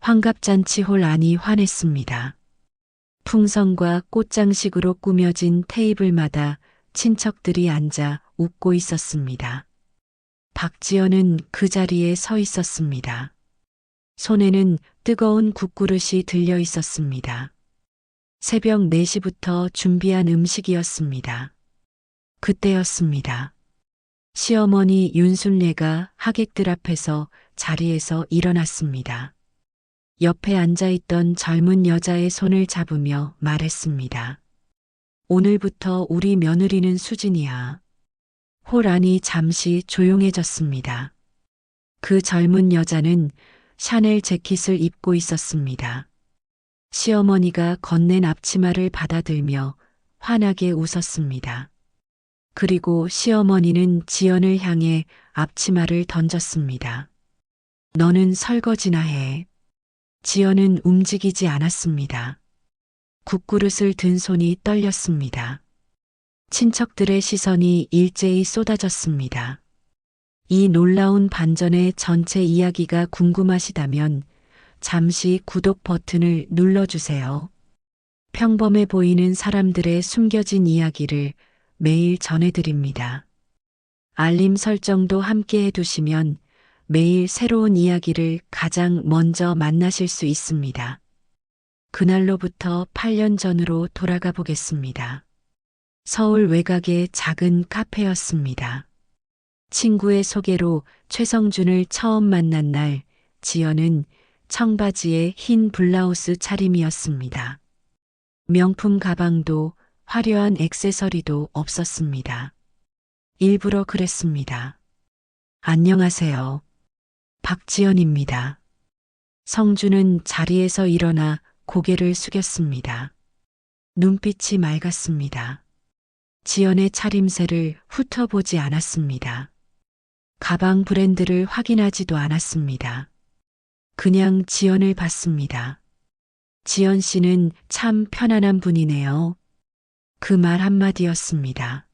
환갑잔치 홀 안이 환했습니다. 풍선과 꽃장식으로 꾸며진 테이블마다 친척들이 앉아 웃고 있었습니다. 박지연은 그 자리에 서 있었습니다. 손에는 뜨거운 국그릇이 들려 있었습니다. 새벽 4시부터 준비한 음식이었습니다. 그때였습니다. 시어머니 윤순례가 하객들 앞에서 자리에서 일어났습니다. 옆에 앉아있던 젊은 여자의 손을 잡으며 말했습니다. 오늘부터 우리 며느리는 수진이야. 홀 안이 잠시 조용해졌습니다. 그 젊은 여자는 샤넬 재킷을 입고 있었습니다. 시어머니가 건넨 앞치마를 받아들며 환하게 웃었습니다. 그리고 시어머니는 지연을 향해 앞치마를 던졌습니다. 너는 설거지나 해. 지연은 움직이지 않았습니다. 국그릇을 든 손이 떨렸습니다. 친척들의 시선이 일제히 쏟아졌습니다. 이 놀라운 반전의 전체 이야기가 궁금하시다면 잠시 구독 버튼을 눌러주세요. 평범해 보이는 사람들의 숨겨진 이야기를 매일 전해드립니다. 알림 설정도 함께 해두시면 매일 새로운 이야기를 가장 먼저 만나실 수 있습니다. 그날로부터 8년 전으로 돌아가 보겠습니다. 서울 외곽의 작은 카페였습니다. 친구의 소개로 최성준을 처음 만난 날, 지연은 청바지에 흰 블라우스 차림이었습니다. 명품 가방도 화려한 액세서리도 없었습니다. 일부러 그랬습니다. 안녕하세요. 박지연입니다. 성준은 자리에서 일어나 고개를 숙였습니다. 눈빛이 맑았습니다. 지연의 차림새를 훑어보지 않았습니다. 가방 브랜드를 확인하지도 않았습니다. 그냥 지연을 봤습니다. 지연 씨는 참 편안한 분이네요. 그 말 한마디였습니다.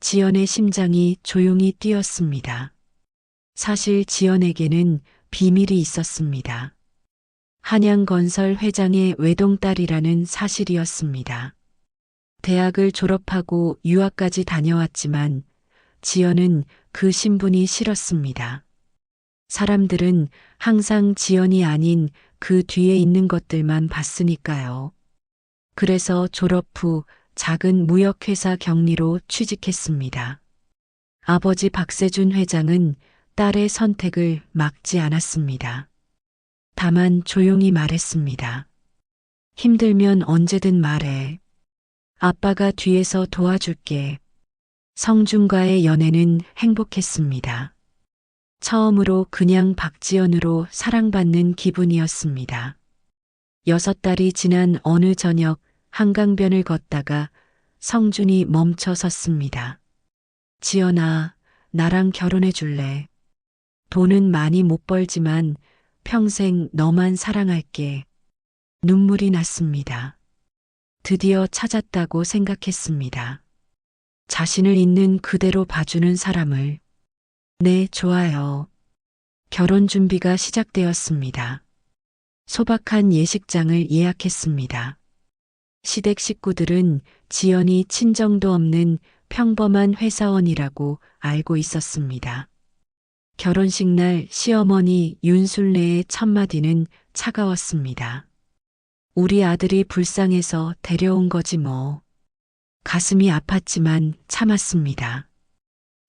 지연의 심장이 조용히 뛰었습니다. 사실 지연에게는 비밀이 있었습니다. 한양건설 회장의 외동딸이라는 사실이었습니다. 대학을 졸업하고 유학까지 다녀왔지만 지연은 그 신분이 싫었습니다. 사람들은 항상 지연이 아닌 그 뒤에 있는 것들만 봤으니까요. 그래서 졸업 후 작은 무역회사 경리로 취직했습니다. 아버지 박세준 회장은 딸의 선택을 막지 않았습니다. 다만 조용히 말했습니다. 힘들면 언제든 말해. 아빠가 뒤에서 도와줄게. 성준과의 연애는 행복했습니다. 처음으로 그냥 박지연으로 사랑받는 기분이었습니다. 6달이 지난 어느 저녁 한강변을 걷다가 성준이 멈춰 섰습니다. 지연아, 나랑 결혼해 줄래? 돈은 많이 못 벌지만 평생 너만 사랑할게. 눈물이 났습니다. 드디어 찾았다고 생각했습니다. 자신을 있는 그대로 봐주는 사람을. 네, 좋아요. 결혼 준비가 시작되었습니다. 소박한 예식장을 예약했습니다. 시댁 식구들은 지연이 친정도 없는 평범한 회사원이라고 알고 있었습니다. 결혼식 날 시어머니 윤순례의 첫마디는 차가웠습니다. 우리 아들이 불쌍해서 데려온 거지 뭐. 가슴이 아팠지만 참았습니다.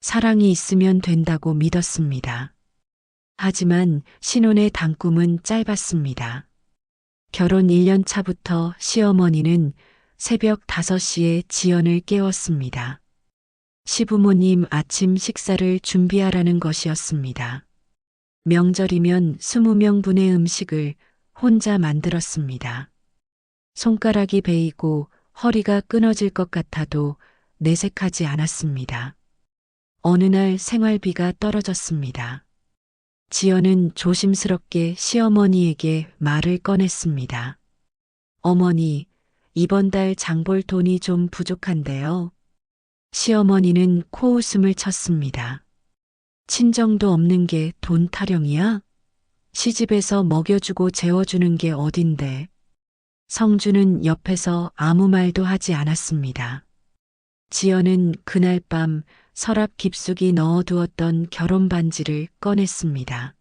사랑이 있으면 된다고 믿었습니다. 하지만 신혼의 단꿈은 짧았습니다. 결혼 1년 차부터 시어머니는 새벽 5시에 지연을 깨웠습니다. 시부모님 아침 식사를 준비하라는 것이었습니다. 명절이면 20명분의 음식을 혼자 만들었습니다. 손가락이 베이고 허리가 끊어질 것 같아도 내색하지 않았습니다. 어느 날 생활비가 떨어졌습니다. 지연은 조심스럽게 시어머니에게 말을 꺼냈습니다. 어머니, 이번 달 장볼 돈이 좀 부족한데요. 시어머니는 코웃음을 쳤습니다. 친정도 없는 게 돈 타령이야? 시집에서 먹여주고 재워주는 게 어딘데. 성주는 옆에서 아무 말도 하지 않았습니다. 지연은 그날 밤 서랍 깊숙이 넣어두었던 결혼 반지를 꺼냈습니다.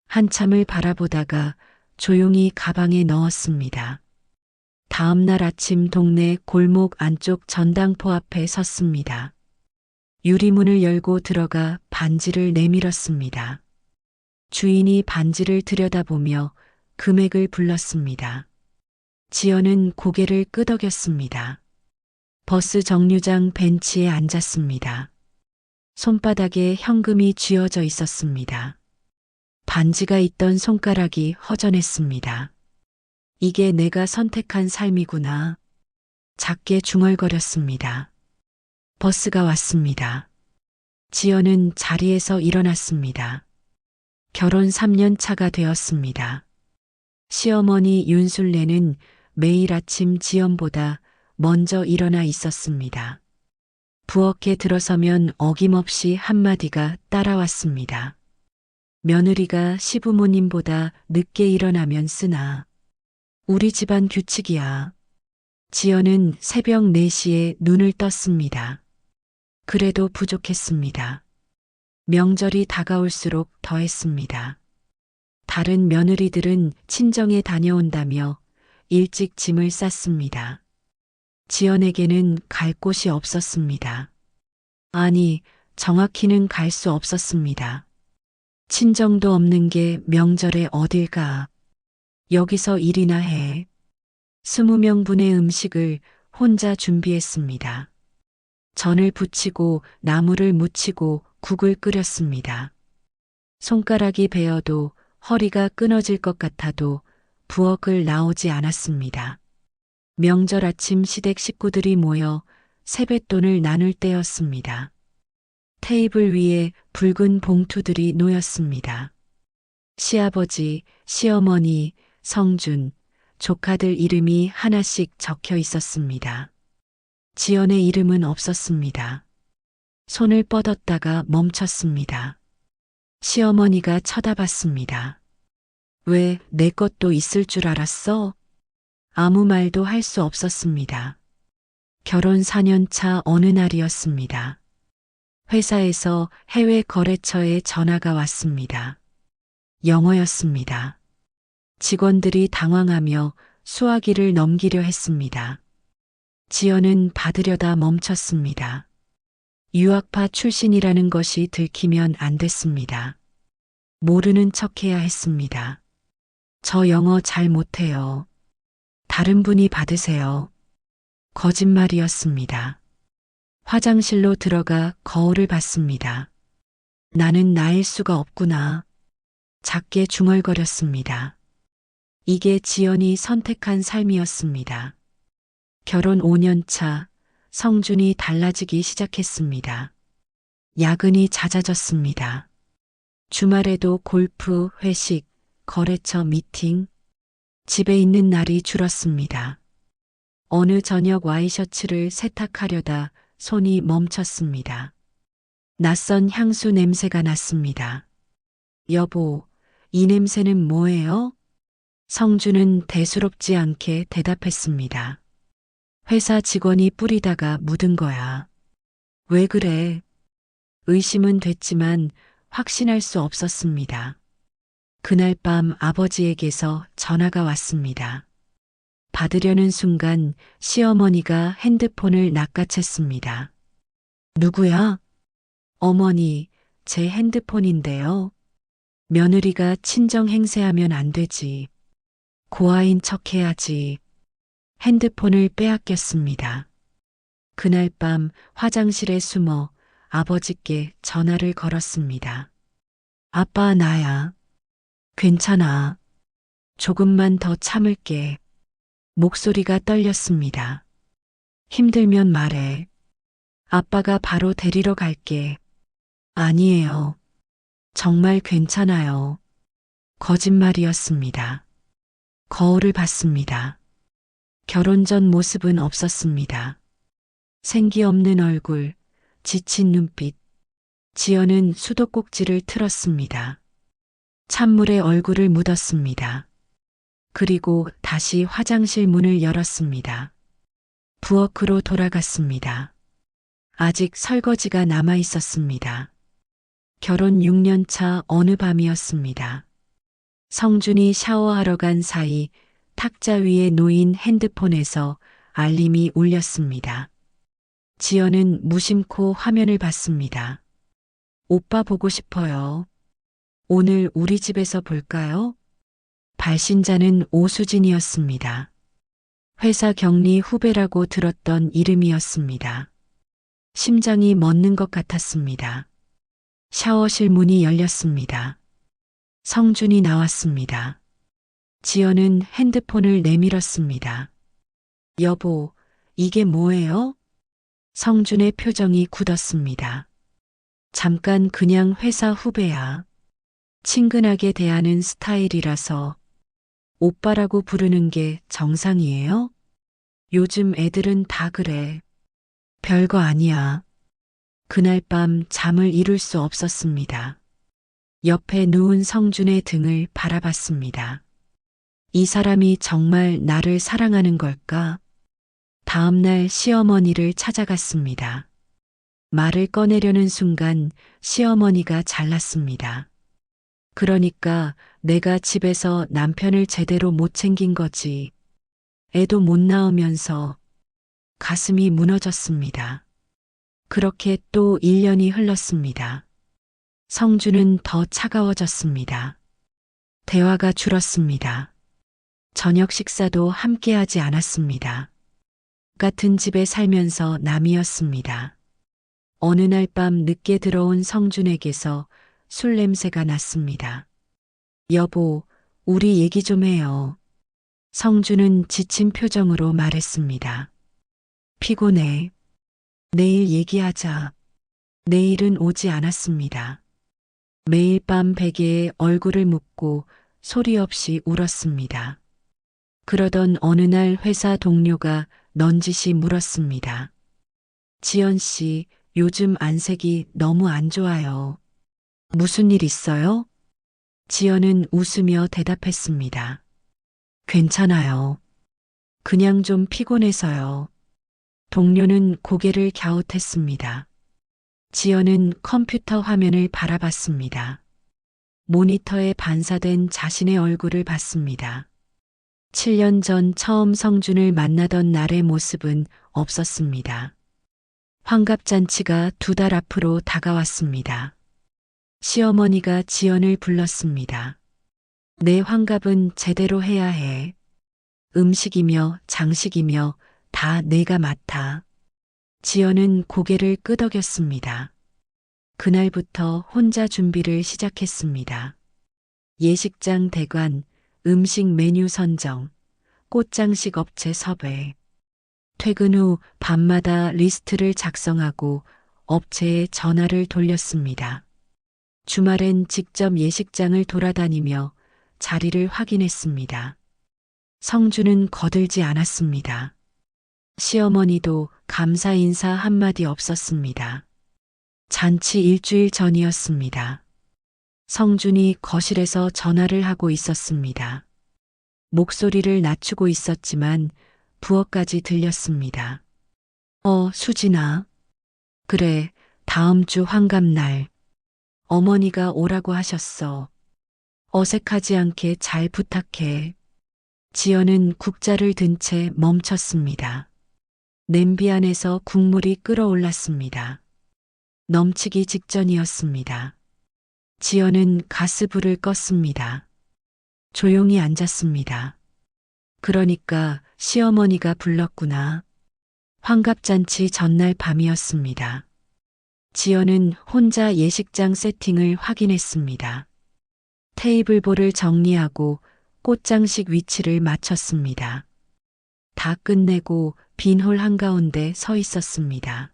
한참을 바라보다가 조용히 가방에 넣었습니다. 다음 날 아침 동네 골목 안쪽 전당포 앞에 섰습니다. 유리문을 열고 들어가 반지를 내밀었습니다. 주인이 반지를 들여다보며 금액을 불렀습니다. 지연은 고개를 끄덕였습니다. 버스 정류장 벤치에 앉았습니다. 손바닥에 현금이 쥐어져 있었습니다. 반지가 있던 손가락이 허전했습니다. 이게 내가 선택한 삶이구나. 작게 중얼거렸습니다. 버스가 왔습니다. 지연은 자리에서 일어났습니다. 결혼 3년 차가 되었습니다. 시어머니 윤술래는 매일 아침 지연보다 먼저 일어나 있었습니다. 부엌에 들어서면 어김없이 한마디가 따라왔습니다. 며느리가 시부모님보다 늦게 일어나면 쓰나. 우리 집안 규칙이야. 지연은 새벽 4시에 눈을 떴습니다. 그래도 부족했습니다. 명절이 다가올수록 더했습니다. 다른 며느리들은 친정에 다녀온다며 일찍 짐을 쌌습니다. 지연에게는 갈 곳이 없었습니다. 아니, 정확히는 갈 수 없었습니다. 친정도 없는 게 명절에 어딜 가. 여기서 일이나 해. 20명분의 음식을 혼자 준비했습니다. 전을 부치고 나물을 무치고 국을 끓였습니다. 손가락이 베어도 허리가 끊어질 것 같아도 부엌을 나오지 않았습니다. 명절 아침 시댁 식구들이 모여 세뱃돈을 나눌 때였습니다. 테이블 위에 붉은 봉투들이 놓였습니다. 시아버지, 시어머니, 성준, 조카들 이름이 하나씩 적혀 있었습니다. 지연의 이름은 없었습니다. 손을 뻗었다가 멈췄습니다. 시어머니가 쳐다봤습니다. 왜 내 것도 있을 줄 알았어? 아무 말도 할 수 없었습니다. 결혼 4년 차 어느 날이었습니다. 회사에서 해외 거래처에 전화가 왔습니다. 영어였습니다. 직원들이 당황하며 수화기를 넘기려 했습니다. 지연은 받으려다 멈췄습니다. 유학파 출신이라는 것이 들키면 안 됐습니다. 모르는 척해야 했습니다. 저 영어 잘 못해요. 다른 분이 받으세요. 거짓말이었습니다. 화장실로 들어가 거울을 봤습니다. 나는 나일 수가 없구나. 작게 중얼거렸습니다. 이게 지연이 선택한 삶이었습니다. 결혼 5년 차, 성준이 달라지기 시작했습니다. 야근이 잦아졌습니다. 주말에도 골프, 회식, 거래처 미팅, 집에 있는 날이 줄었습니다. 어느 저녁 와이셔츠를 세탁하려다 손이 멈췄습니다. 낯선 향수 냄새가 났습니다. 여보, 이 냄새는 뭐예요? 성주는 대수롭지 않게 대답했습니다. 회사 직원이 뿌리다가 묻은 거야. 왜 그래? 의심은 됐지만 확신할 수 없었습니다. 그날 밤 아버지에게서 전화가 왔습니다. 받으려는 순간 시어머니가 핸드폰을 낚아챘습니다. 누구야? 어머니, 제 핸드폰인데요. 며느리가 친정 행세하면 안 되지. 고아인 척 해야지. 핸드폰을 빼앗겼습니다. 그날 밤 화장실에 숨어 아버지께 전화를 걸었습니다. 아빠, 나야. 괜찮아. 조금만 더 참을게. 목소리가 떨렸습니다. 힘들면 말해. 아빠가 바로 데리러 갈게. 아니에요. 정말 괜찮아요. 거짓말이었습니다. 거울을 봤습니다. 결혼 전 모습은 없었습니다. 생기 없는 얼굴, 지친 눈빛. 지연은 수도꼭지를 틀었습니다. 찬물에 얼굴을 묻었습니다. 그리고 다시 화장실 문을 열었습니다. 부엌으로 돌아갔습니다. 아직 설거지가 남아 있었습니다. 결혼 6년 차 어느 밤이었습니다. 성준이 샤워하러 간 사이 탁자 위에 놓인 핸드폰에서 알림이 울렸습니다. 지연은 무심코 화면을 봤습니다. 오빠 보고 싶어요. 오늘 우리 집에서 볼까요? 발신자는 오수진이었습니다. 회사 격리 후배라고 들었던 이름이었습니다. 심장이 멎는 것 같았습니다. 샤워실 문이 열렸습니다. 성준이 나왔습니다. 지연은 핸드폰을 내밀었습니다. 여보, 이게 뭐예요? 성준의 표정이 굳었습니다. 잠깐 그냥 회사 후배야. 친근하게 대하는 스타일이라서 오빠라고 부르는 게 정상이에요? 요즘 애들은 다 그래. 별거 아니야. 그날 밤 잠을 이룰 수 없었습니다. 옆에 누운 성준의 등을 바라봤습니다. 이 사람이 정말 나를 사랑하는 걸까? 다음 날 시어머니를 찾아갔습니다. 말을 꺼내려는 순간 시어머니가 잘났습니다. 그러니까 내가 집에서 남편을 제대로 못 챙긴 거지. 애도 못 낳으면서 가슴이 무너졌습니다. 그렇게 또 1년이 흘렀습니다. 성준은 더 차가워졌습니다. 대화가 줄었습니다. 저녁 식사도 함께하지 않았습니다. 같은 집에 살면서 남이었습니다. 어느 날 밤 늦게 들어온 성준에게서 술 냄새가 났습니다. 여보, 우리 얘기 좀 해요. 성준은 지친 표정으로 말했습니다. 피곤해. 내일 얘기하자. 내일은 오지 않았습니다. 매일 밤 베개에 얼굴을 묻고 소리 없이 울었습니다. 그러던 어느 날 회사 동료가 넌지시 물었습니다. 지연 씨, 요즘 안색이 너무 안 좋아요. 무슨 일 있어요? 지연은 웃으며 대답했습니다. 괜찮아요. 그냥 좀 피곤해서요. 동료는 고개를 갸웃했습니다. 지연은 컴퓨터 화면을 바라봤습니다. 모니터에 반사된 자신의 얼굴을 봤습니다. 7년 전 처음 성준을 만나던 날의 모습은 없었습니다. 환갑잔치가 2달 앞으로 다가왔습니다. 시어머니가 지연을 불렀습니다. 내 환갑은 제대로 해야 해. 음식이며 장식이며 다 내가 맡아. 지연은 고개를 끄덕였습니다. 그날부터 혼자 준비를 시작했습니다. 예식장 대관, 음식 메뉴 선정, 꽃장식 업체 섭외. 퇴근 후 밤마다 리스트를 작성하고 업체에 전화를 돌렸습니다. 주말엔 직접 예식장을 돌아다니며 자리를 확인했습니다. 성준은 거들지 않았습니다. 시어머니도 감사 인사 한마디 없었습니다. 잔치 일주일 전이었습니다. 성준이 거실에서 전화를 하고 있었습니다. 목소리를 낮추고 있었지만 부엌까지 들렸습니다. 수진아. 그래, 다음 주 환갑날. 어머니가 오라고 하셨어. 어색하지 않게 잘 부탁해. 지연은 국자를 든 채 멈췄습니다. 냄비 안에서 국물이 끓어올랐습니다. 넘치기 직전이었습니다. 지연은 가스불을 껐습니다. 조용히 앉았습니다. 그러니까 시어머니가 불렀구나. 환갑잔치 전날 밤이었습니다. 지연은 혼자 예식장 세팅을 확인했습니다. 테이블볼을 정리하고 꽃장식 위치를 맞췄습니다. 다 끝내고 빈 홀 한가운데 서 있었습니다.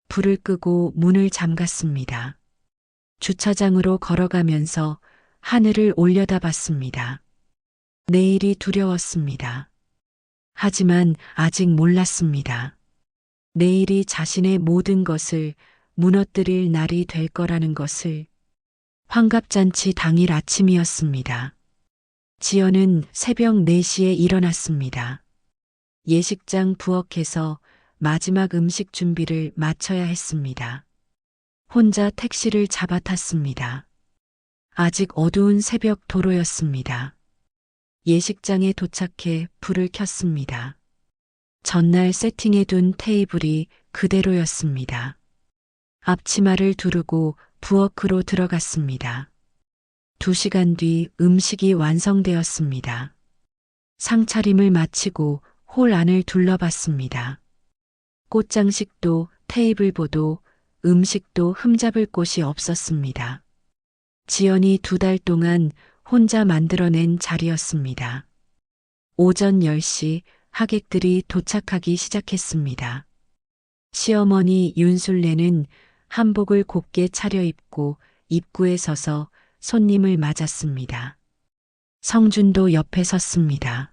불을 끄고 문을 잠갔습니다. 주차장으로 걸어가면서 하늘을 올려다봤습니다. 내일이 두려웠습니다. 하지만 아직 몰랐습니다. 내일이 자신의 모든 것을 무너뜨릴 날이 될 거라는 것을. 환갑잔치 당일 아침이었습니다. 지연은 새벽 4시에 일어났습니다. 예식장 부엌에서 마지막 음식 준비를 마쳐야 했습니다. 혼자 택시를 잡아 탔습니다. 아직 어두운 새벽 도로였습니다. 예식장에 도착해 불을 켰습니다. 전날 세팅해둔 테이블이 그대로였습니다. 앞치마를 두르고 부엌으로 들어갔습니다. 2시간 뒤 음식이 완성되었습니다. 상차림을 마치고 홀 안을 둘러봤습니다. 꽃장식도 테이블보도 음식도 흠잡을 곳이 없었습니다. 지연이 2달 동안 혼자 만들어낸 자리였습니다. 오전 10시 하객들이 도착하기 시작했습니다. 시어머니 윤술래는 한복을 곱게 차려입고 입구에 서서 손님을 맞았습니다. 성준도 옆에 섰습니다.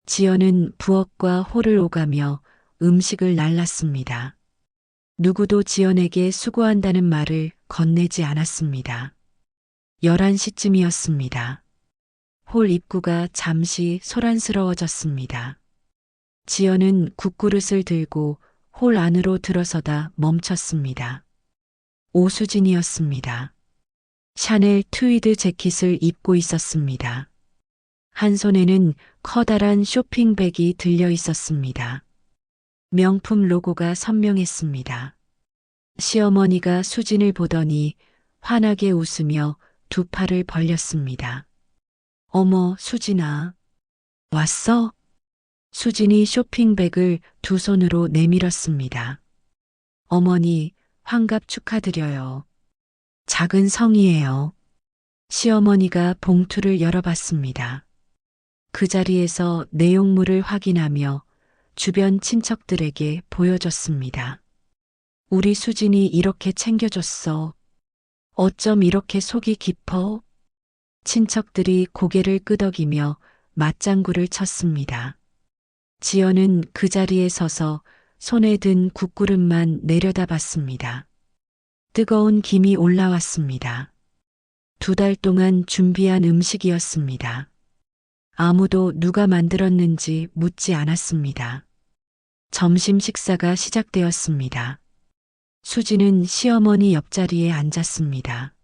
지연은 부엌과 홀을 오가며 음식을 날랐습니다. 누구도 지연에게 수고한다는 말을 건네지 않았습니다. 11시쯤이었습니다. 홀 입구가 잠시 소란스러워졌습니다. 지연은 국그릇을 들고 홀 안으로 들어서다 멈췄습니다. 오수진이었습니다. 샤넬 트위드 재킷을 입고 있었습니다. 한 손에는 커다란 쇼핑백이 들려 있었습니다. 명품 로고가 선명했습니다. 시어머니가 수진을 보더니 환하게 웃으며 2 팔을 벌렸습니다. 어머, 수진아. 왔어? 수진이 쇼핑백을 2 손으로 내밀었습니다. 어머니, 환갑 축하드려요. 작은 성이에요. 시어머니가 봉투를 열어봤습니다. 그 자리에서 내용물을 확인하며 주변 친척들에게 보여줬습니다. 우리 수진이 이렇게 챙겨줬어. 어쩜 이렇게 속이 깊어? 친척들이 고개를 끄덕이며 맞장구를 쳤습니다. 지연은 그 자리에 서서 손에 든 국그릇만 내려다봤습니다. 뜨거운 김이 올라왔습니다. 2달 동안 준비한 음식이었습니다. 아무도 누가 만들었는지 묻지 않았습니다. 점심 식사가 시작되었습니다. 수지는 시어머니 옆자리에 앉았습니다.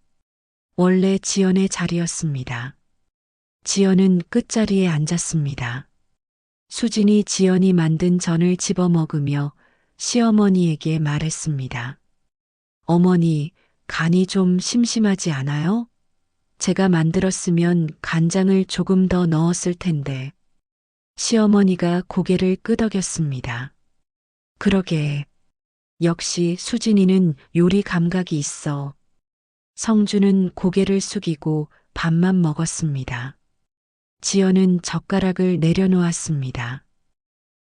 원래 지연의 자리였습니다. 지연은 끝자리에 앉았습니다. 수진이 지연이 만든 전을 집어먹으며 시어머니에게 말했습니다. 어머니, 간이 좀 심심하지 않아요? 제가 만들었으면 간장을 조금 더 넣었을 텐데. 시어머니가 고개를 끄덕였습니다. 그러게. 역시 수진이는 요리 감각이 있어. 성주는 고개를 숙이고 밥만 먹었습니다. 지연은 젓가락을 내려놓았습니다.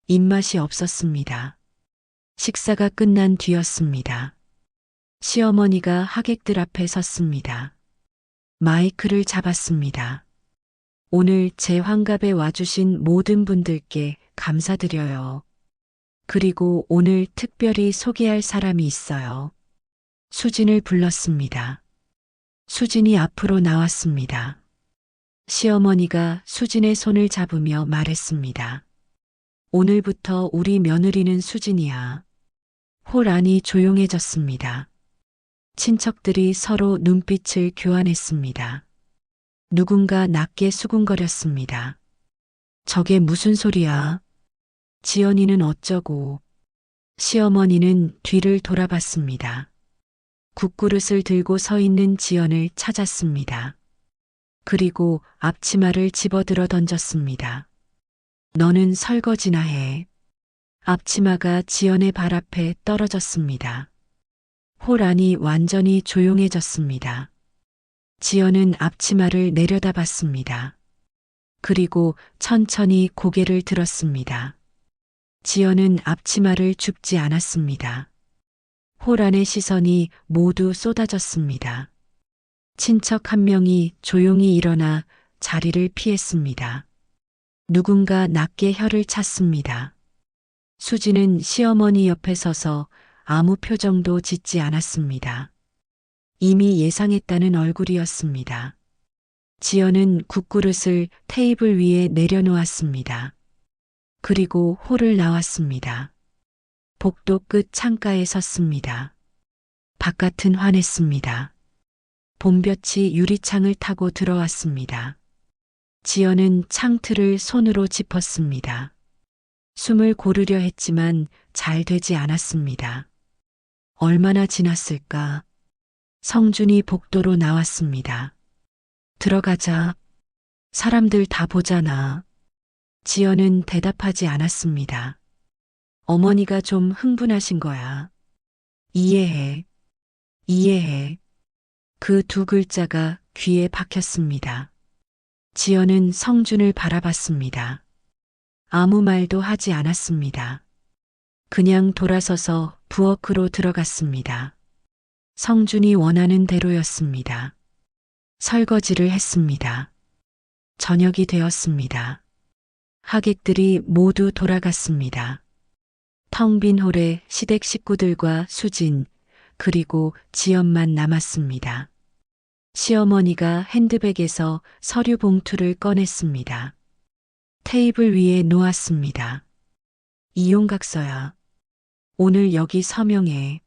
입맛이 없었습니다. 식사가 끝난 뒤였습니다. 시어머니가 하객들 앞에 섰습니다. 마이크를 잡았습니다. 오늘 제 환갑에 와주신 모든 분들께 감사드려요. 그리고 오늘 특별히 소개할 사람이 있어요. 수진을 불렀습니다. 수진이 앞으로 나왔습니다. 시어머니가 수진의 손을 잡으며 말했습니다. 오늘부터 우리 며느리는 수진이야. 홀 안이 조용해졌습니다. 친척들이 서로 눈빛을 교환했습니다. 누군가 낮게 수군거렸습니다. 저게 무슨 소리야? 지연이는 어쩌고. 시어머니는 뒤를 돌아봤습니다. 국그릇을 들고 서 있는 지연을 찾았습니다. 그리고 앞치마를 집어들어 던졌습니다. 너는 설거지나 해. 앞치마가 지연의 발 앞에 떨어졌습니다. 홀 안이 완전히 조용해졌습니다. 지연은 앞치마를 내려다봤습니다. 그리고 천천히 고개를 들었습니다. 지연은 앞치마를 줍지 않았습니다. 홀 안의 시선이 모두 쏟아졌습니다. 친척 한 명이 조용히 일어나 자리를 피했습니다. 누군가 낮게 혀를 찼습니다. 수지는 시어머니 옆에 서서 아무 표정도 짓지 않았습니다. 이미 예상했다는 얼굴이었습니다. 지연은 국그릇을 테이블 위에 내려놓았습니다. 그리고 홀을 나왔습니다. 복도 끝 창가에 섰습니다. 바깥은 환했습니다. 봄볕이 유리창을 타고 들어왔습니다. 지연은 창틀을 손으로 짚었습니다. 숨을 고르려 했지만 잘 되지 않았습니다. 얼마나 지났을까? 성준이 복도로 나왔습니다. 들어가자. 사람들 다 보잖아. 지연은 대답하지 않았습니다. 어머니가 좀 흥분하신 거야. 이해해. 이해해. 그 두 글자가 귀에 박혔습니다. 지연은 성준을 바라봤습니다. 아무 말도 하지 않았습니다. 그냥 돌아서서 부엌으로 들어갔습니다. 성준이 원하는 대로였습니다. 설거지를 했습니다. 저녁이 되었습니다. 하객들이 모두 돌아갔습니다. 텅 빈 홀에 시댁 식구들과 수진, 그리고 지연만 남았습니다. 시어머니가 핸드백에서 서류 봉투를 꺼냈습니다. 테이블 위에 놓았습니다. 이용각서야. 오늘 여기 서명해.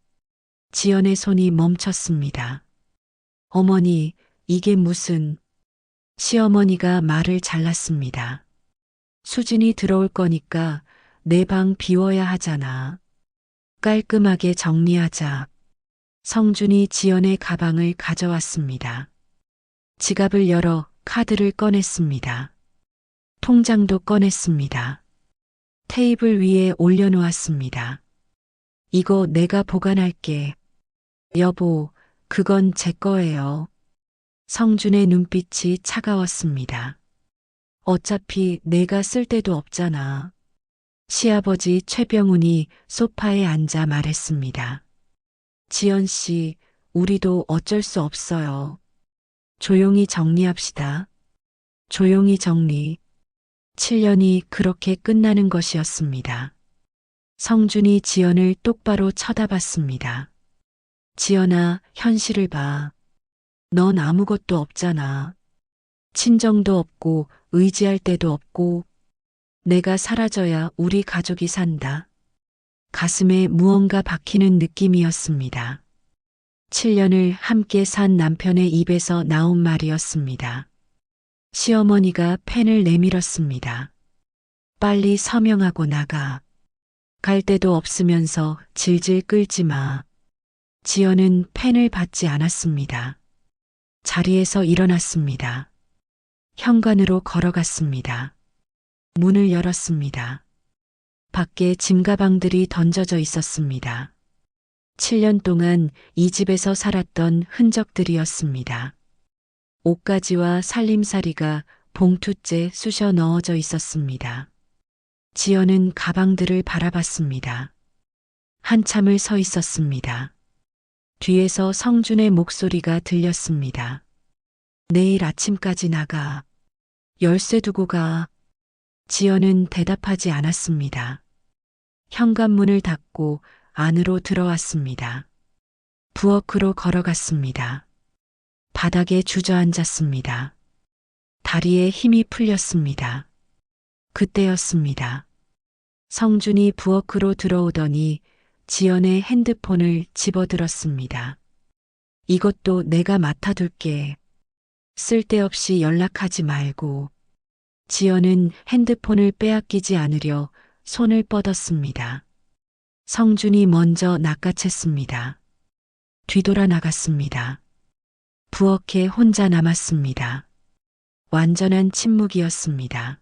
지연의 손이 멈췄습니다. 어머니, 이게 무슨... 시어머니가 말을 잘랐습니다. 수진이 들어올 거니까 내 방 비워야 하잖아. 깔끔하게 정리하자. 성준이 지연의 가방을 가져왔습니다. 지갑을 열어 카드를 꺼냈습니다. 통장도 꺼냈습니다. 테이블 위에 올려놓았습니다. 이거 내가 보관할게. 여보, 그건 제 거예요. 성준의 눈빛이 차가웠습니다. 어차피 내가 쓸 데도 없잖아. 시아버지 최병훈이 소파에 앉아 말했습니다. 지연 씨, 우리도 어쩔 수 없어요. 조용히 정리합시다. 조용히 정리. 7년이 그렇게 끝나는 것이었습니다. 성준이 지연을 똑바로 쳐다봤습니다. 지연아, 현실을 봐. 넌 아무것도 없잖아. 친정도 없고 의지할 데도 없고 내가 사라져야 우리 가족이 산다. 가슴에 무언가 박히는 느낌이었습니다. 7년을 함께 산 남편의 입에서 나온 말이었습니다. 시어머니가 펜을 내밀었습니다. 빨리 서명하고 나가. 갈 데도 없으면서 질질 끌지 마. 지연은 펜을 받지 않았습니다. 자리에서 일어났습니다. 현관으로 걸어갔습니다. 문을 열었습니다. 밖에 짐가방들이 던져져 있었습니다. 7년 동안 이 집에서 살았던 흔적들이었습니다. 옷가지와 살림살이가 봉투째 쑤셔 넣어져 있었습니다. 지연은 가방들을 바라봤습니다. 한참을 서 있었습니다. 뒤에서 성준의 목소리가 들렸습니다. 내일 아침까지 나가. 열쇠 두고 가. 지연은 대답하지 않았습니다. 현관문을 닫고 안으로 들어왔습니다. 부엌으로 걸어갔습니다. 바닥에 주저앉았습니다. 다리에 힘이 풀렸습니다. 그때였습니다. 성준이 부엌으로 들어오더니 지연의 핸드폰을 집어들었습니다. 이것도 내가 맡아둘게. 쓸데없이 연락하지 말고. 지연은 핸드폰을 빼앗기지 않으려 손을 뻗었습니다. 성준이 먼저 낚아챘습니다. 뒤돌아 나갔습니다. 부엌에 혼자 남았습니다. 완전한 침묵이었습니다.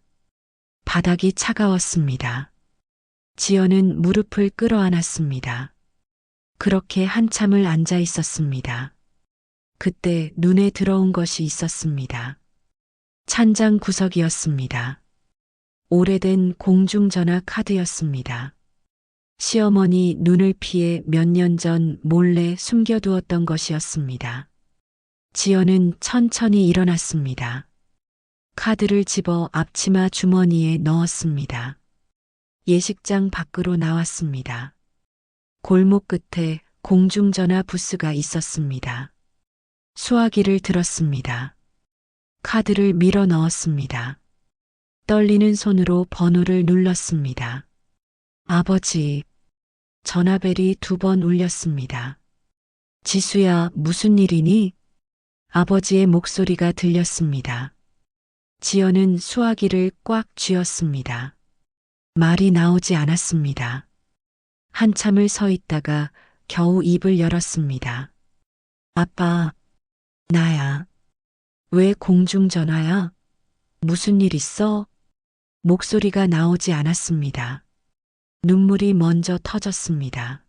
바닥이 차가웠습니다. 지연은 무릎을 끌어안았습니다. 그렇게 한참을 앉아 있었습니다. 그때 눈에 들어온 것이 있었습니다. 찬장 구석이었습니다. 오래된 공중전화 카드였습니다. 시어머니 눈을 피해 몇 년 전 몰래 숨겨두었던 것이었습니다. 지연은 천천히 일어났습니다. 카드를 집어 앞치마 주머니에 넣었습니다. 예식장 밖으로 나왔습니다. 골목 끝에 공중전화 부스가 있었습니다. 수화기를 들었습니다. 카드를 밀어 넣었습니다. 떨리는 손으로 번호를 눌렀습니다. 아버지, 전화벨이 2번 울렸습니다. 지수야, 무슨 일이니? 아버지의 목소리가 들렸습니다. 지연은 수화기를 꽉 쥐었습니다. 말이 나오지 않았습니다. 한참을 서 있다가 겨우 입을 열었습니다. 아빠, 나야. 왜 공중전화야? 무슨 일 있어? 목소리가 나오지 않았습니다. 눈물이 먼저 터졌습니다.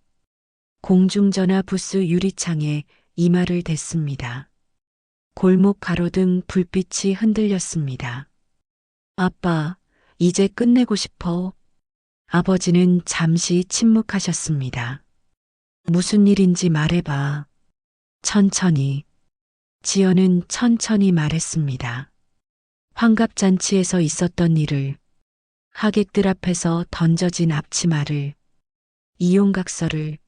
공중전화 부스 유리창에 이마를 댔습니다. 골목 가로등 불빛이 흔들렸습니다. 아빠, 이제 끝내고 싶어. 아버지는 잠시 침묵하셨습니다. 무슨 일인지 말해봐. 천천히. 지연은 천천히 말했습니다. 환갑잔치에서 있었던 일을, 하객들 앞에서 던져진 앞치마를, 이용각서를,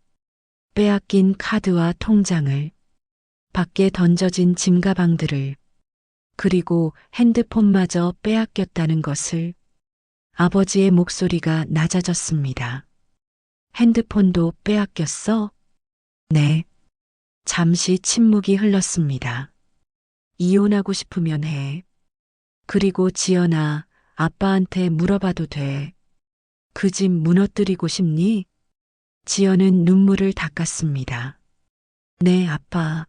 빼앗긴 카드와 통장을, 밖에 던져진 짐가방들을, 그리고 핸드폰마저 빼앗겼다는 것을. 아버지의 목소리가 낮아졌습니다. 핸드폰도 빼앗겼어? 네. 잠시 침묵이 흘렀습니다. 이혼하고 싶으면 해. 그리고 지연아, 아빠한테 물어봐도 돼. 그 집 무너뜨리고 싶니? 지연은 눈물을 닦았습니다. 네, 아빠.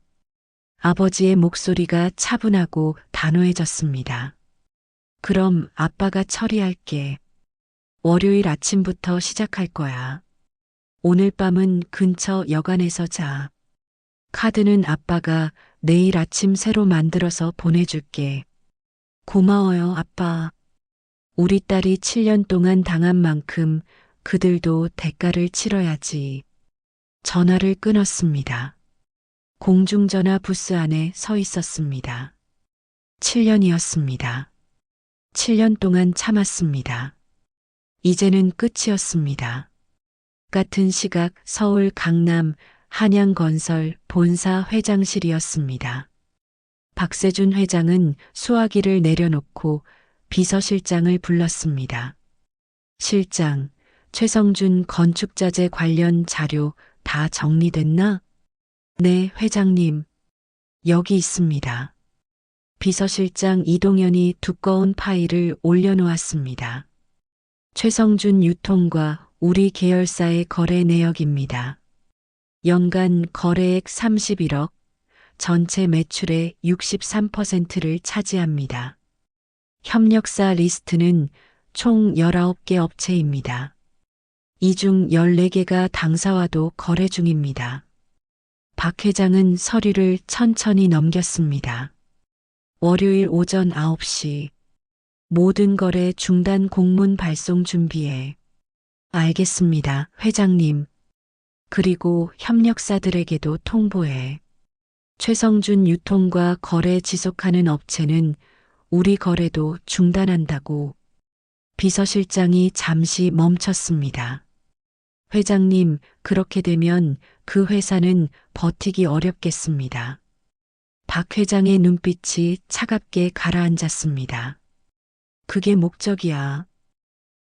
아버지의 목소리가 차분하고 단호해졌습니다. 그럼 아빠가 처리할게. 월요일 아침부터 시작할 거야. 오늘 밤은 근처 여관에서 자. 카드는 아빠가 내일 아침 새로 만들어서 보내줄게. 고마워요, 아빠. 우리 딸이 7년 동안 당한 만큼 그들도 대가를 치러야지. 전화를 끊었습니다. 공중전화 부스 안에 서 있었습니다. 7년이었습니다. 7년 동안 참았습니다. 이제는 끝이었습니다. 같은 시각 서울 강남 한양건설 본사 회장실이었습니다. 박세준 회장은 수화기를 내려놓고 비서실장을 불렀습니다. 실장, 최성준 건축자재 관련 자료 다 정리됐나? 네, 회장님. 여기 있습니다. 비서실장 이동현이 두꺼운 파일을 올려놓았습니다. 최성준 유통과 우리 계열사의 거래 내역입니다. 연간 거래액 31억, 전체 매출의 63%를 차지합니다. 협력사 리스트는 총 19개 업체입니다. 이 중 14개가 당사와도 거래 중입니다. 박 회장은 서류를 천천히 넘겼습니다. 월요일 오전 9시 모든 거래 중단 공문 발송 준비해. 알겠습니다, 회장님. 그리고 협력사들에게도 통보해. 최성준 유통과 거래 지속하는 업체는 우리 거래도 중단한다고. 비서실장이 잠시 멈췄습니다. 회장님, 그렇게 되면 그 회사는 버티기 어렵겠습니다. 박 회장의 눈빛이 차갑게 가라앉았습니다. 그게 목적이야.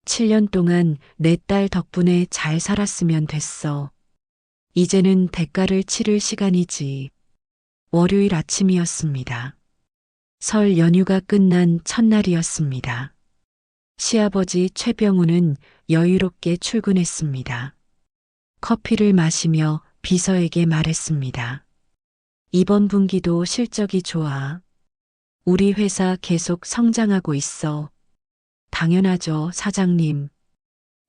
7년 동안 내 딸 덕분에 잘 살았으면 됐어. 이제는 대가를 치를 시간이지. 월요일 아침이었습니다. 설 연휴가 끝난 첫날이었습니다. 시아버지 최병우는 여유롭게 출근했습니다. 커피를 마시며 비서에게 말했습니다. 이번 분기도 실적이 좋아. 우리 회사 계속 성장하고 있어. 당연하죠, 사장님.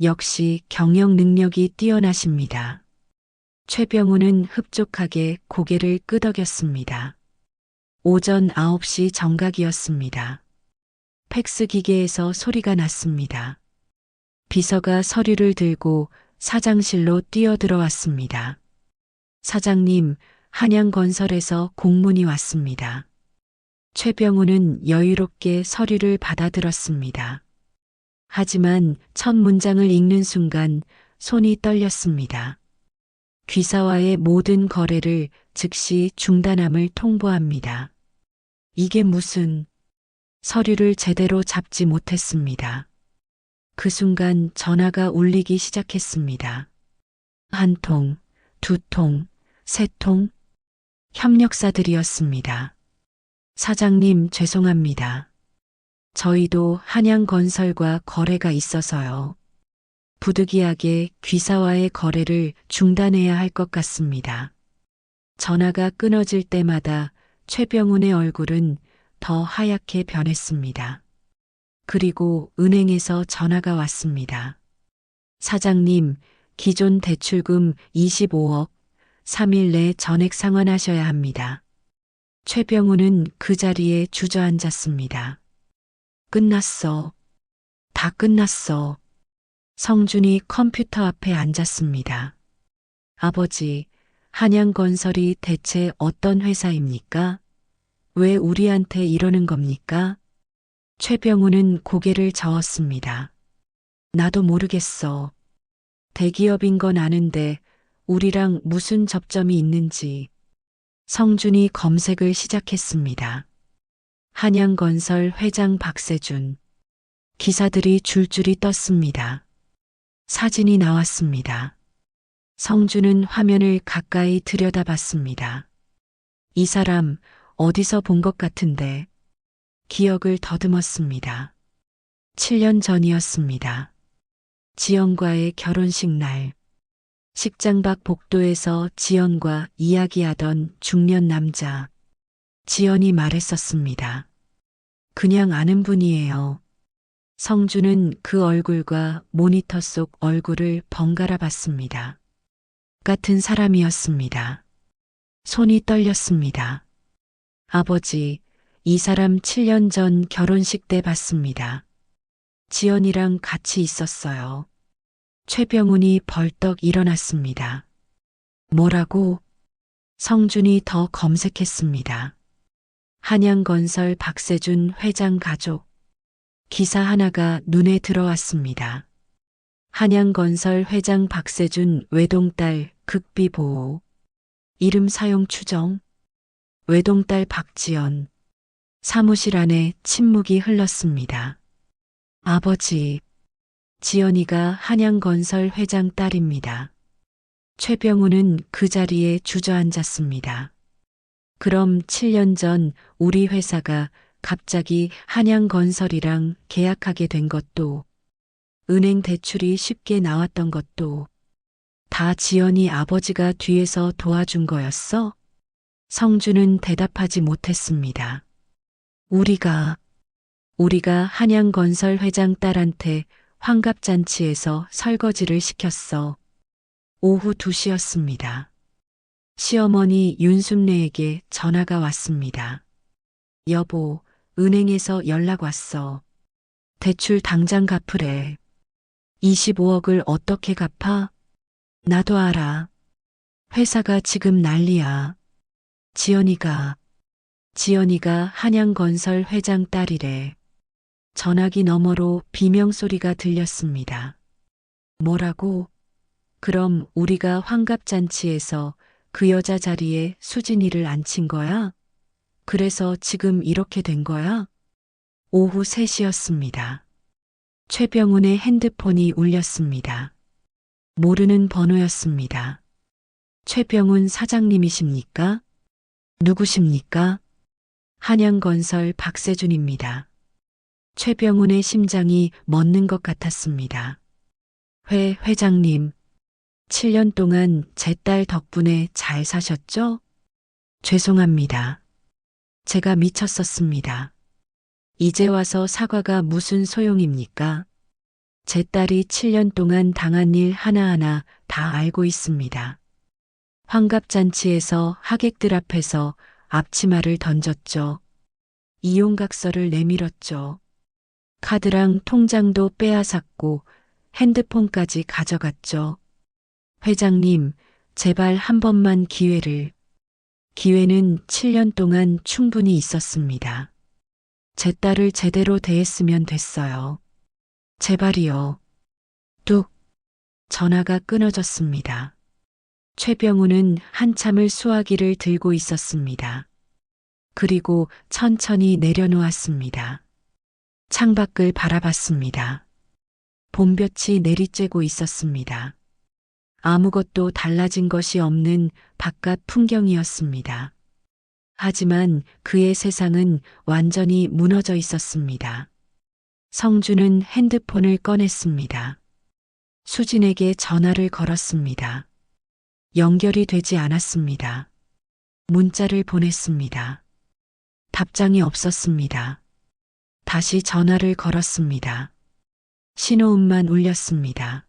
역시 경영 능력이 뛰어나십니다. 최병우는 흡족하게 고개를 끄덕였습니다. 오전 9시 정각이었습니다. 팩스 기계에서 소리가 났습니다. 비서가 서류를 들고 사장실로 뛰어들어왔습니다. 사장님, 한양건설에서 공문이 왔습니다. 최병우는 여유롭게 서류를 받아들었습니다. 하지만 첫 문장을 읽는 순간 손이 떨렸습니다. 귀사와의 모든 거래를 즉시 중단함을 통보합니다. 이게 무슨 서류를 제대로 잡지 못했습니다. 그 순간 전화가 울리기 시작했습니다. 한 통, 두 통, 세 통. 협력사들이었습니다. 사장님 죄송합니다. 저희도 한양건설과 거래가 있어서요. 부득이하게 귀사와의 거래를 중단해야 할 것 같습니다. 전화가 끊어질 때마다 최병훈의 얼굴은 더 하얗게 변했습니다. 그리고 은행에서 전화가 왔습니다. 사장님, 기존 대출금 25억, 3일 내 전액 상환하셔야 합니다. 최병훈은 그 자리에 주저앉았습니다. 끝났어. 다 끝났어. 성준이 컴퓨터 앞에 앉았습니다. 아버지, 한양건설이 대체 어떤 회사입니까? 왜 우리한테 이러는 겁니까? 최병훈은 고개를 저었습니다. 나도 모르겠어. 대기업인 건 아는데 우리랑 무슨 접점이 있는지. 성준이 검색을 시작했습니다. 한양건설 회장 박세준. 기사들이 줄줄이 떴습니다. 사진이 나왔습니다. 성준은 화면을 가까이 들여다봤습니다. 이 사람 어디서 본 것 같은데. 기억을 더듬었습니다. 7년 전이었습니다. 지연과의 결혼식 날. 식장 밖 복도에서 지연과 이야기하던 중년 남자. 지연이 말했었습니다. 그냥 아는 분이에요. 성준은 그 얼굴과 모니터 속 얼굴을 번갈아 봤습니다. 같은 사람이었습니다. 손이 떨렸습니다. 아버지, 이 사람 7년 전 결혼식 때 봤습니다. 지연이랑 같이 있었어요. 최병훈이 벌떡 일어났습니다. 뭐라고? 성준이 더 검색했습니다. 한양건설 박세준 회장 가족. 기사 하나가 눈에 들어왔습니다. 한양건설 회장 박세준 외동딸 극비 보호. 이름 사용 추정. 외동딸 박지연. 사무실 안에 침묵이 흘렀습니다. 아버지. 지연이가 한양건설 회장 딸입니다. 최병훈은 그 자리에 주저앉았습니다. 그럼 7년 전 우리 회사가 갑자기 한양건설이랑 계약하게 된 것도, 은행 대출이 쉽게 나왔던 것도 다 지연이 아버지가 뒤에서 도와준 거였어? 성준은 대답하지 못했습니다. 우리가 한양건설 회장 딸한테 환갑잔치에서 설거지를 시켰어. 오후 2시였습니다. 시어머니 윤순례에게 전화가 왔습니다. 여보, 은행에서 연락 왔어. 대출 당장 갚으래. 25억을 어떻게 갚아? 나도 알아. 회사가 지금 난리야. 지연이가 한양건설 회장 딸이래. 전화기 너머로 비명소리가 들렸습니다. 뭐라고? 그럼 우리가 환갑잔치에서 그 여자 자리에 수진이를 앉힌 거야? 그래서 지금 이렇게 된 거야? 오후 3시였습니다. 최병훈의 핸드폰이 울렸습니다. 모르는 번호였습니다. 최병훈 사장님이십니까? 누구십니까? 한양건설 박세준입니다. 최병훈의 심장이 멎는 것 같았습니다. 회장님, 7년 동안 제 딸 덕분에 잘 사셨죠? 죄송합니다. 제가 미쳤었습니다. 이제 와서 사과가 무슨 소용입니까? 제 딸이 7년 동안 당한 일 하나하나 다 알고 있습니다. 환갑잔치에서 하객들 앞에서 앞치마를 던졌죠. 이용각서를 내밀었죠. 카드랑 통장도 빼앗았고 핸드폰까지 가져갔죠. 회장님, 제발 한 번만 기회를. 기회는 7년 동안 충분히 있었습니다. 제 딸을 제대로 대했으면 됐어요. 제발이요. 뚝. 전화가 끊어졌습니다. 최병우는 한참을 수화기를 들고 있었습니다. 그리고 천천히 내려놓았습니다. 창밖을 바라봤습니다. 봄볕이 내리쬐고 있었습니다. 아무것도 달라진 것이 없는 바깥 풍경이었습니다. 하지만 그의 세상은 완전히 무너져 있었습니다. 성주는 핸드폰을 꺼냈습니다. 수진에게 전화를 걸었습니다. 연결이 되지 않았습니다. 문자를 보냈습니다. 답장이 없었습니다. 다시 전화를 걸었습니다. 신호음만 울렸습니다.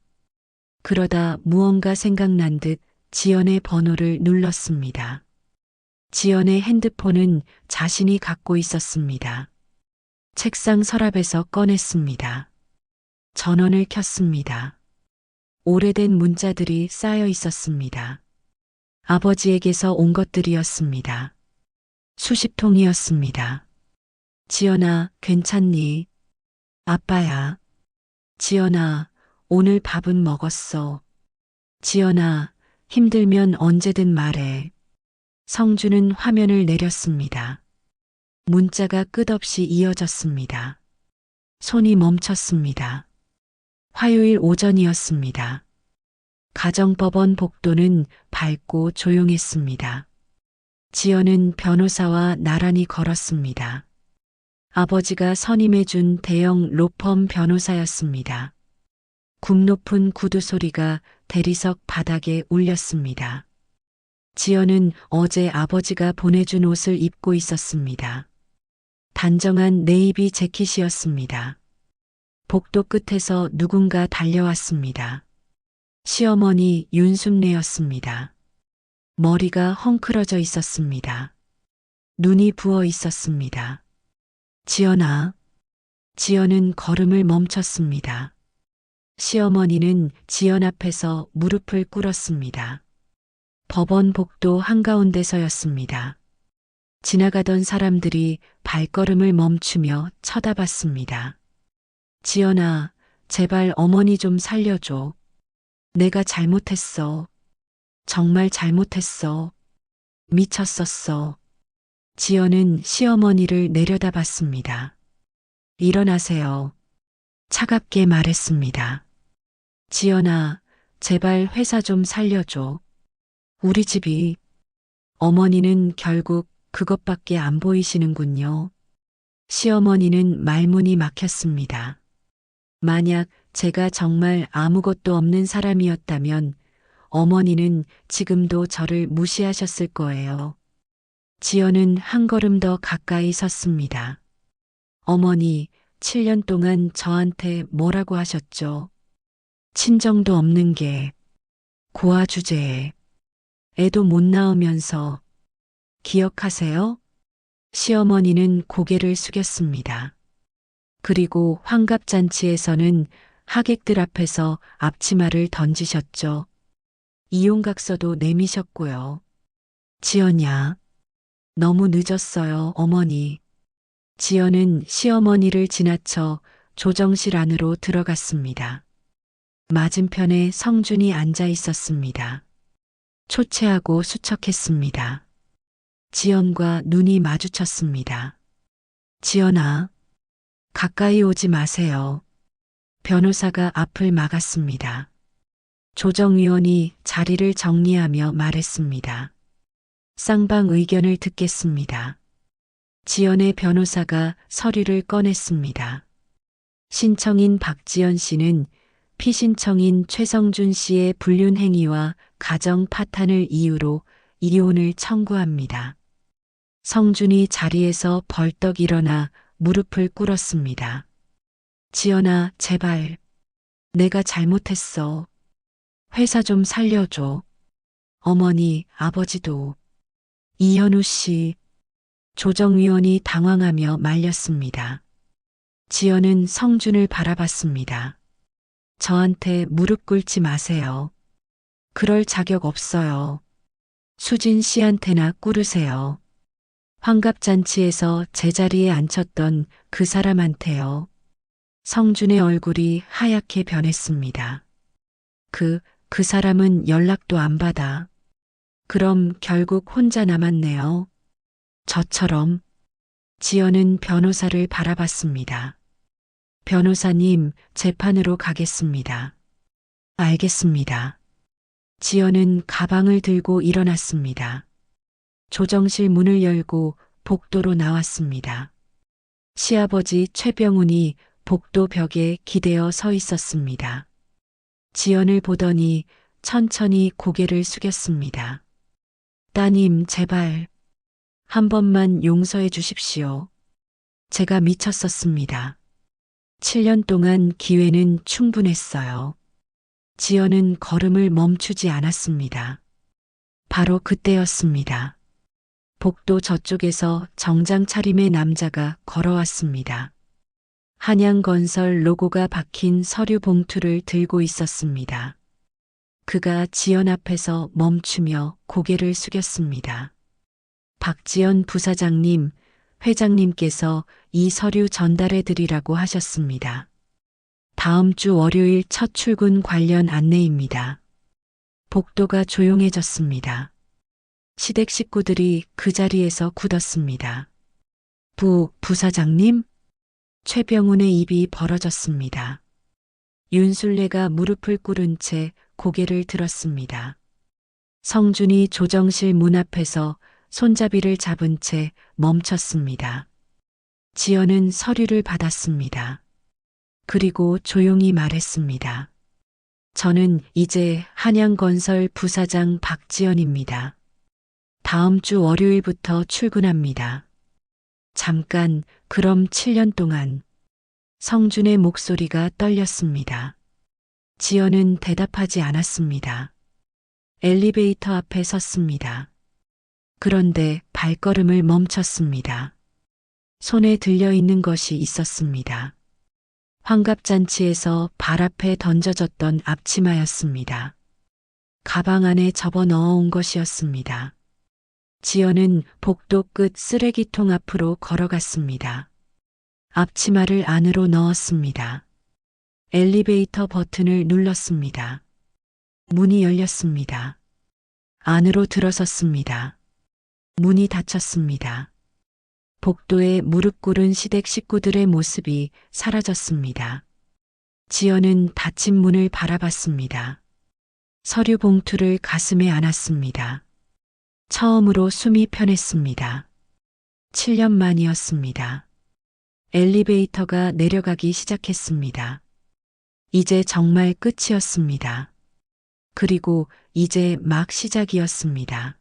그러다 무언가 생각난 듯 지연의 번호를 눌렀습니다. 지연의 핸드폰은 자신이 갖고 있었습니다. 책상 서랍에서 꺼냈습니다. 전원을 켰습니다. 오래된 문자들이 쌓여 있었습니다. 아버지에게서 온 것들이었습니다. 수십 통이었습니다. 지연아, 괜찮니? 아빠야. 지연아, 오늘 밥은 먹었어. 지연아, 힘들면 언제든 말해. 성주는 화면을 내렸습니다. 문자가 끝없이 이어졌습니다. 손이 멈췄습니다. 화요일 오전이었습니다. 가정법원 복도는 밝고 조용했습니다. 지연은 변호사와 나란히 걸었습니다. 아버지가 선임해준 대형 로펌 변호사였습니다. 굽 높은 구두 소리가 대리석 바닥에 울렸습니다. 지연은 어제 아버지가 보내준 옷을 입고 있었습니다. 단정한 네이비 재킷이었습니다. 복도 끝에서 누군가 달려왔습니다. 시어머니 윤순례였습니다. 머리가 헝클어져 있었습니다. 눈이 부어 있었습니다. 지연아. 지연은 걸음을 멈췄습니다. 시어머니는 지연 앞에서 무릎을 꿇었습니다. 법원 복도 한가운데서였습니다. 지나가던 사람들이 발걸음을 멈추며 쳐다봤습니다. 지연아, 제발 어머니 좀 살려줘. 내가 잘못했어. 정말 잘못했어. 미쳤었어. 지연은 시어머니를 내려다봤습니다. 일어나세요. 차갑게 말했습니다. 지연아, 제발 회사 좀 살려줘. 우리 집이. 어머니는 결국 그것밖에 안 보이시는군요. 시어머니는 말문이 막혔습니다. 만약 제가 정말 아무것도 없는 사람이었다면 어머니는 지금도 저를 무시하셨을 거예요. 지연은 한 걸음 더 가까이 섰습니다. 어머니, 7년 동안 저한테 뭐라고 하셨죠? 친정도 없는 게, 고아 주제에, 애도 못 낳으면서, 기억하세요? 시어머니는 고개를 숙였습니다. 그리고 환갑잔치에서는 하객들 앞에서 앞치마를 던지셨죠. 이혼각서도 내미셨고요. 지연야, 너무 늦었어요, 어머니. 지연은 시어머니를 지나쳐 조정실 안으로 들어갔습니다. 맞은편에 성준이 앉아 있었습니다. 초췌하고 수척했습니다. 지연과 눈이 마주쳤습니다. 지연아, 가까이 오지 마세요. 변호사가 앞을 막았습니다. 조정위원이 자리를 정리하며 말했습니다. 쌍방 의견을 듣겠습니다. 지연의 변호사가 서류를 꺼냈습니다. 신청인 박지연 씨는 피신청인 최성준 씨의 불륜 행위와 가정 파탄을 이유로 이혼을 청구합니다. 성준이 자리에서 벌떡 일어나 무릎을 꿇었습니다. 지연아, 제발. 내가 잘못했어. 회사 좀 살려줘. 어머니, 아버지도. 이현우 씨. 조정위원이 당황하며 말렸습니다. 지연은 성준을 바라봤습니다. 저한테 무릎 꿇지 마세요. 그럴 자격 없어요. 수진 씨한테나 꿇으세요. 환갑잔치에서 제자리에 앉혔던 그 사람한테요. 성준의 얼굴이 하얗게 변했습니다. 그 사람은 연락도 안 받아. 그럼 결국 혼자 남았네요. 저처럼. 지연은 변호사를 바라봤습니다. 변호사님, 재판으로 가겠습니다. 알겠습니다. 지연은 가방을 들고 일어났습니다. 조정실 문을 열고 복도로 나왔습니다. 시아버지 최병훈이 복도 벽에 기대어 서 있었습니다. 지연을 보더니 천천히 고개를 숙였습니다. 따님, 제발 한 번만 용서해 주십시오. 제가 미쳤었습니다. 7년 동안 기회는 충분했어요. 지연은 걸음을 멈추지 않았습니다. 바로 그때였습니다. 복도 저쪽에서 정장 차림의 남자가 걸어왔습니다. 한양건설 로고가 박힌 서류 봉투를 들고 있었습니다. 그가 지연 앞에서 멈추며 고개를 숙였습니다. 박지연 부사장님, 회장님께서 이 서류 전달해 드리라고 하셨습니다. 다음 주 월요일 첫 출근 관련 안내입니다. 복도가 조용해졌습니다. 시댁 식구들이 그 자리에서 굳었습니다. 부사장님? 최병훈의 입이 벌어졌습니다. 윤술래가 무릎을 꿇은 채 고개를 들었습니다. 성준이 조정실 문 앞에서 손잡이를 잡은 채 멈췄습니다. 지연은 서류를 받았습니다. 그리고 조용히 말했습니다. 저는 이제 한양건설 부사장 박지연입니다. 다음 주 월요일부터 출근합니다. 잠깐, 그럼 7년 동안. 성준의 목소리가 떨렸습니다. 지연은 대답하지 않았습니다. 엘리베이터 앞에 섰습니다. 그런데 발걸음을 멈췄습니다. 손에 들려있는 것이 있었습니다. 환갑잔치에서 발 앞에 던져졌던 앞치마였습니다. 가방 안에 접어 넣어온 것이었습니다. 지연은 복도 끝 쓰레기통 앞으로 걸어갔습니다. 앞치마를 안으로 넣었습니다. 엘리베이터 버튼을 눌렀습니다. 문이 열렸습니다. 안으로 들어섰습니다. 문이 닫혔습니다. 복도에 무릎 꿇은 시댁 식구들의 모습이 사라졌습니다. 지연은 닫힌 문을 바라봤습니다. 서류 봉투를 가슴에 안았습니다. 처음으로 숨이 편했습니다. 7년 만이었습니다. 엘리베이터가 내려가기 시작했습니다. 이제 정말 끝이었습니다. 그리고 이제 막 시작이었습니다.